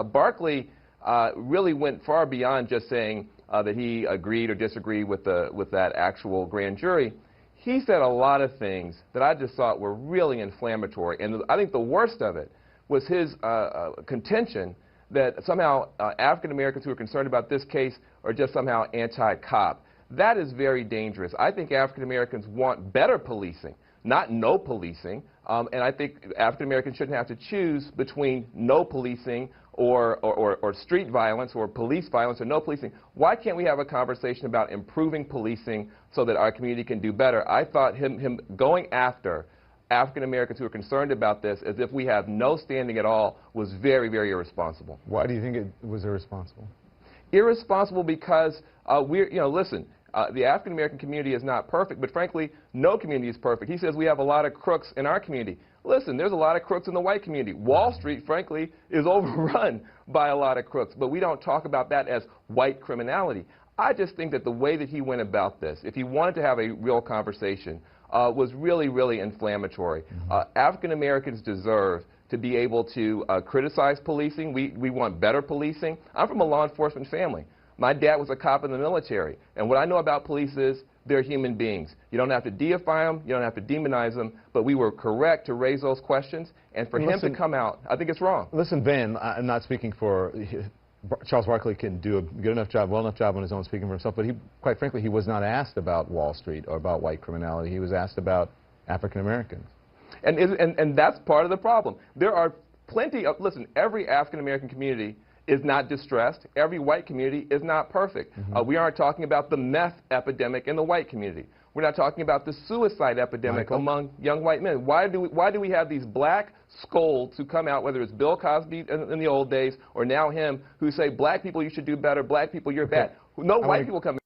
Barkley really went far beyond just saying that he agreed or disagreed with that actual grand jury. He said a lot of things that I just thought were really inflammatory, and I think the worst of it was his contention that somehow African Americans who are concerned about this case are just somehow anti-cop. That is very dangerous. I think African Americans want better policing, not no policing, and I think African Americans shouldn't have to choose between no policing or street violence or police violence or no policing. Why can't we have a conversation about improving policing so that our community can do better? I thought him going after African Americans who are concerned about this as if we have no standing at all was very, very irresponsible. Why do you think it was irresponsible? Irresponsible because listen, the African American community is not perfect, but frankly, no community is perfect. He says we have a lot of crooks in our community. Listen, there's a lot of crooks in the white community. Wall Street, frankly, is overrun by a lot of crooks, but we don't talk about that as white criminality. I just think that the way that he went about this, if he wanted to have a real conversation, was really, really inflammatory. African Americans deserve to be able to criticize policing. We want better policing. I'm from a law enforcement family. My dad was a cop in the military, and what I know about police is they're human beings. You don't have to deify them, you don't have to demonize them, but we were correct to raise those questions, and for him to come out, I think it's wrong. Listen, Ben, I'm not speaking for... Charles Barkley can do a good enough job, well enough job on his own speaking for himself, but quite frankly, he was not asked about Wall Street or about white criminality. He was asked about African Americans. And that's part of the problem. There are plenty of... Listen, every African American community is not distressed. Every white community is not perfect. We aren't talking about the meth epidemic in the white community. We're not talking about the suicide epidemic among young white men. Why do we have these black scolds who come out, whether it's Bill Cosby in the old days or now him, who say, black people, you should do better, black people, you're bad. No white people come